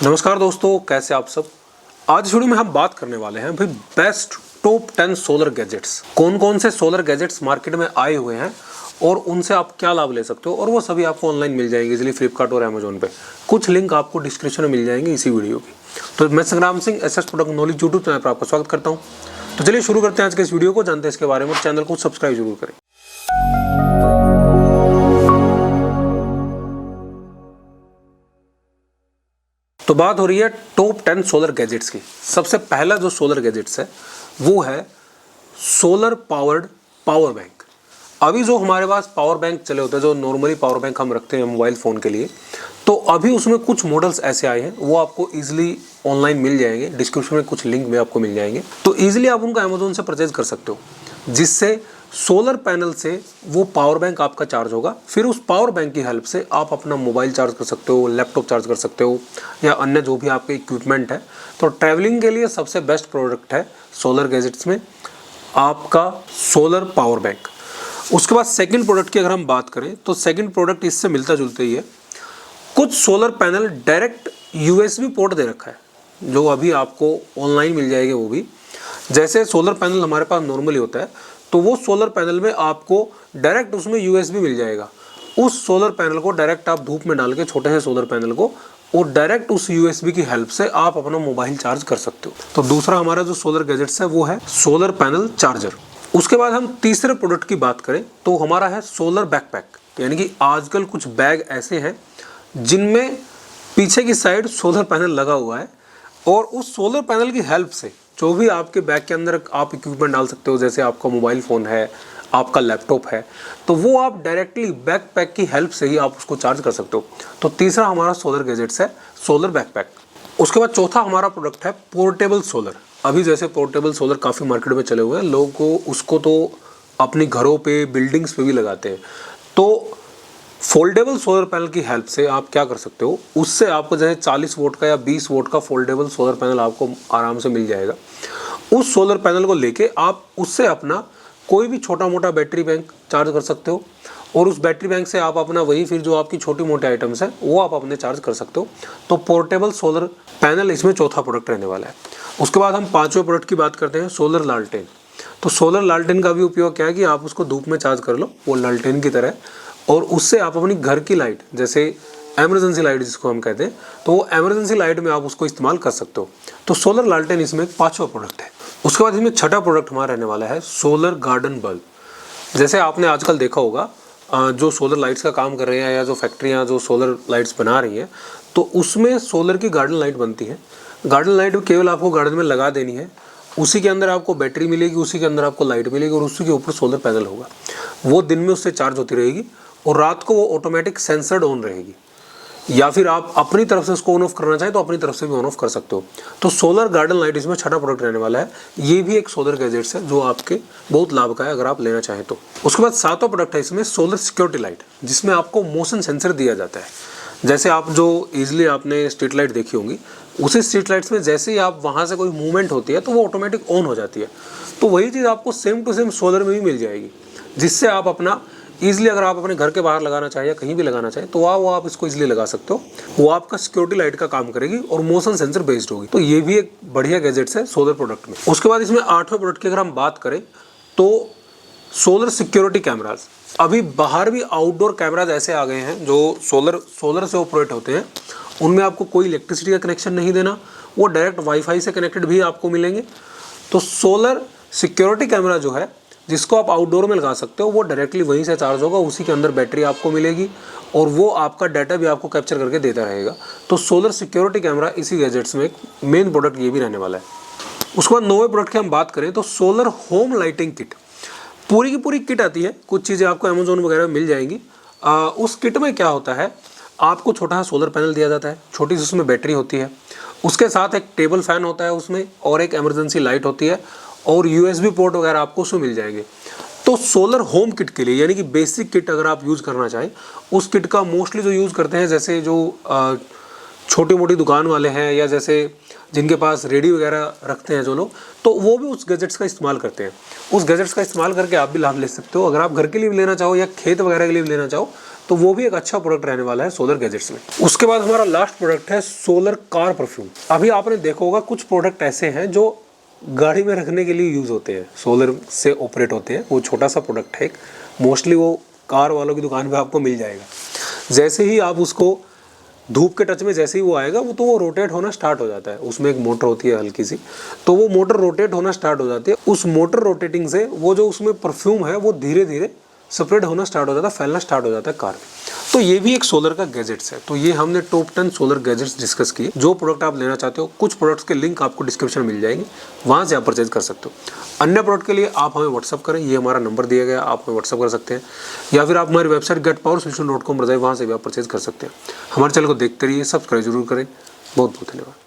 नमस्कार दोस्तों, कैसे आप सब। आज इस वीडियो में हम बात करने वाले हैं भाई बेस्ट टॉप 10 सोलर गैजेट्स। कौन कौन से सोलर गैजेट्स मार्केट में आए हुए हैं और उनसे आप क्या लाभ ले सकते हो, और वो सभी आपको ऑनलाइन मिल जाएंगे इजीली फ्लिपकार्ट और अमेजोन पे। कुछ लिंक आपको डिस्क्रिप्शन में मिल जाएंगे इसी वीडियो की। तो मैं संग्राम Singh SS product knowledge YouTube channel पर आपका स्वागत करता हूँ। तो चलिए शुरू करते हैं आज के इस वीडियो को, जानते हैं इसके बारे में। चैनल को सब्सक्राइब जरूर करें। तो बात हो रही है टॉप 10 सोलर गैजेट्स की। सबसे पहला जो सोलर गैजेट्स है वो है सोलर पावर्ड पावर बैंक। अभी जो हमारे पास पावर बैंक चले होते हैं, जो नॉर्मली पावर बैंक हम रखते हैं मोबाइल फ़ोन के लिए, तो अभी उसमें कुछ मॉडल्स ऐसे आए हैं, वो आपको इजीली ऑनलाइन मिल जाएंगे। डिस्क्रिप्शन में कुछ लिंक में आपको मिल जाएंगे, तो इजीली आप उनको अमेजोन से परचेज कर सकते हो, जिससे सोलर पैनल से वो पावर बैंक आपका चार्ज होगा। फिर उस पावर बैंक की हेल्प से आप अपना मोबाइल चार्ज कर सकते हो, लैपटॉप चार्ज कर सकते हो, या अन्य जो भी आपके इक्विपमेंट है। तो ट्रैवलिंग के लिए सबसे बेस्ट प्रोडक्ट है सोलर गैजेट्स में आपका सोलर पावर बैंक। उसके बाद सेकंड प्रोडक्ट की अगर हम बात करें तो सेकंड प्रोडक्ट इससे मिलता जुलता ही है। कुछ solar panel direct USB port दे रखा है, जो अभी आपको ऑनलाइन मिल जाएंगे वो भी। जैसे सोलर पैनल हमारे पास नॉर्मली होता है, तो वो सोलर पैनल में आपको डायरेक्ट उसमें यूएसबी मिल जाएगा। उस सोलर पैनल को डायरेक्ट आप धूप में डाल के, छोटे से सोलर पैनल को, और डायरेक्ट उस यूएसबी की हेल्प से आप अपना मोबाइल चार्ज कर सकते हो। तो दूसरा हमारा जो सोलर गैजेट्स है वो है सोलर पैनल चार्जर। उसके बाद हम तीसरे प्रोडक्ट की बात करें तो हमारा है सोलर बैकपैक। यानी कि आजकल कुछ बैग ऐसे हैं जिनमें पीछे की साइड सोलर पैनल लगा हुआ है, और उस सोलर पैनल की हेल्प से जो भी आपके बैग के अंदर आप इक्विपमेंट डाल सकते हो, जैसे आपका मोबाइल फ़ोन है, आपका लैपटॉप है, तो वो आप डायरेक्टली बैकपैक की हेल्प से ही आप उसको चार्ज कर सकते हो। तो तीसरा हमारा सोलर गैजेट्स है सोलर बैकपैक। उसके बाद चौथा हमारा प्रोडक्ट है पोर्टेबल सोलर। अभी जैसे पोर्टेबल सोलर काफ़ी मार्केट में चले हुए हैं, लोग को उसको तो अपने घरों पे, बिल्डिंग्स पे भी लगाते हैं। तो फोल्डेबल सोलर पैनल की हेल्प से आप क्या कर सकते हो, उससे आपको जैसे 40 वोट का या 20 वोट का फोल्डेबल सोलर पैनल आपको आराम से मिल जाएगा। उस सोलर पैनल को लेके आप उससे अपना कोई भी छोटा मोटा बैटरी बैंक चार्ज कर सकते हो, और उस बैटरी बैंक से आप अपना वही फिर जो आपकी छोटी मोटी आइटम्स है वो आप अपने चार्ज कर सकते हो। तो पोर्टेबल सोलर पैनल इसमें चौथा प्रोडक्ट रहने वाला है। उसके बाद हम पाँचवें प्रोडक्ट की बात करते हैं, सोलर लालटेन। तो सोलर लालटेन का भी उपयोग क्या है कि आप उसको धूप में चार्ज कर लो, वो लालटेन की तरह, और उससे आप अपनी घर की लाइट, जैसे एमरजेंसी लाइट जिसको हम कहते हैं, तो वो एमरजेंसी लाइट में आप उसको इस्तेमाल कर सकते हो। तो सोलर लालटेन इसमें एक पाँचवा प्रोडक्ट है। उसके बाद इसमें छठा प्रोडक्ट हमारा रहने वाला है सोलर गार्डन बल्ब। जैसे आपने आजकल देखा होगा, जो सोलर लाइट्स का काम कर रहे हैं या जो फैक्ट्रियाँ जो सोलर लाइट्स बना रही हैं, तो उसमें सोलर की गार्डन लाइट बनती है। गार्डन लाइट केवल आपको गार्डन में लगा देनी है, उसी के अंदर आपको बैटरी मिलेगी, उसी के अंदर आपको लाइट मिलेगी, और उसी के ऊपर सोलर पैनल होगा। वो दिन में उससे चार्ज होती रहेगी, और रात को वो ऑटोमेटिक सेंसर्ड ऑन रहेगी, या फिर आप अपनी तरफ से उसको ऑन ऑफ करना चाहें तो अपनी तरफ से भी ऑन ऑफ कर सकते हो। तो सोलर गार्डन लाइट इसमें छठा प्रोडक्ट रहने वाला है। ये भी एक सोलर गैजेट्स है जो आपके बहुत लाभकारी है अगर आप लेना चाहें तो। उसके बाद सातवां प्रोडक्ट है इसमें सोलर सिक्योरिटी लाइट, जिसमें आपको मोशन सेंसर दिया जाता है। जैसे आप जो ईजिली आपने स्ट्रीट लाइट देखी होंगी, उसी स्ट्रीट लाइट्स में जैसे ही आप वहाँ से कोई मूवमेंट होती है तो वो ऑटोमेटिक ऑन हो जाती है। तो वही चीज़ आपको सेम टू सेम सोलर में भी मिल जाएगी, जिससे आप अपना ईजिली, अगर आप अपने घर के बाहर लगाना चाहें या कहीं भी लगाना चाहें, तो वो आप इसको ईजिली लगा सकते हो। वो आपका सिक्योरिटी लाइट का काम करेगी और मोशन सेंसर बेस्ड होगी। तो ये भी एक बढ़िया गैजेट्स है सोलर प्रोडक्ट में। उसके बाद इसमें आठवें प्रोडक्ट की अगर हम बात करें तो सोलर सिक्योरिटी कैमराज। अभी बाहर भी आउटडोर कैमराज ऐसे आ गए हैं जो सोलर से ऑपरेट होते हैं। उनमें आपको कोई इलेक्ट्रिसिटी का कनेक्शन नहीं देना, वो डायरेक्ट वाईफाई से कनेक्टेड भी आपको मिलेंगे। तो सोलर सिक्योरिटी कैमरा जो है, जिसको आप आउटडोर में लगा सकते हो, वो डायरेक्टली वहीं से चार्ज होगा, उसी के अंदर बैटरी आपको मिलेगी, और वो आपका डाटा भी आपको कैप्चर करके देता रहेगा। तो सोलर सिक्योरिटी कैमरा इसी गैजेट्स में एक मेन प्रोडक्ट ये भी रहने वाला है। उसके बाद 9वें प्रोडक्ट की हम बात करें तो सोलर होम लाइटिंग किट। पूरी की पूरी किट आती है, कुछ चीज़ें आपको अमेजोन वगैरह में मिल जाएंगी। उस किट में क्या होता है, आपको छोटा सा सोलर पैनल दिया जाता है, छोटी सी उसमें बैटरी होती है, उसके साथ एक टेबल फैन होता है उसमें, और एक इमरजेंसी लाइट होती है, और यूएसबी पोर्ट वगैरह आपको उसमें मिल जाएंगे। तो सोलर होम किट के लिए, यानी कि बेसिक किट अगर आप यूज़ करना चाहें, उस किट का मोस्टली जो यूज़ करते हैं, जैसे जो छोटी मोटी दुकान वाले हैं, या जैसे जिनके पास रेडी वगैरह रखते हैं जो लोग, तो वो भी उस गैजेट्स का इस्तेमाल करते हैं। उस गैजेट्स का इस्तेमाल करके आप भी लाभ ले सकते हो। अगर आप घर के लिए भी लेना चाहो या खेत वगैरह के लिए भी लेना चाहो, तो वो भी एक अच्छा प्रोडक्ट रहने वाला है सोलर गैजेट्स में। उसके बाद हमारा लास्ट प्रोडक्ट है सोलर कार परफ्यूम। अभी आपने देखा होगा कुछ प्रोडक्ट ऐसे हैं जो गाड़ी में रखने के लिए यूज़ होते हैं, सोलर से ऑपरेट होते हैं। वो छोटा सा प्रोडक्ट है, मोस्टली वो कार वालों की दुकान पे आपको मिल जाएगा। जैसे ही आप उसको धूप के टच में जैसे ही वो आएगा वो तो वो रोटेट होना स्टार्ट हो जाता है। उसमें एक मोटर होती है हल्की सी, तो वो मोटर रोटेट होना स्टार्ट हो जाती है। उस मोटर रोटेटिंग से वो जो उसमें परफ्यूम है वो धीरे धीरे स्प्रेड होना स्टार्ट हो जाता है, फैलना स्टार्ट हो जाता है कार में। तो ये भी एक सोलर का गैजेट्स है। तो ये हमने टॉप 10 सोलर गैजेट्स डिस्कस किए। जो प्रोडक्ट आप लेना चाहते हो, कुछ प्रोडक्ट्स के लिंक आपको डिस्क्रिप्शन में मिल जाएंगे, वहाँ से आप परचेज कर सकते हो। अन्य प्रोडक्ट के लिए आप हमें व्हाट्सअप करें, ये हमारा नंबर दिया गया, आप हमें व्हाट्सअप कर सकते हैं, या फिर आप हमारी वेबसाइट getpowersolution.com पर जाए, वहाँ से भी आप परचेज कर सकते हैं। हमारे चैनल को देखते रहिए, सब्सक्राइब जरूर करें। बहुत बहुत धन्यवाद।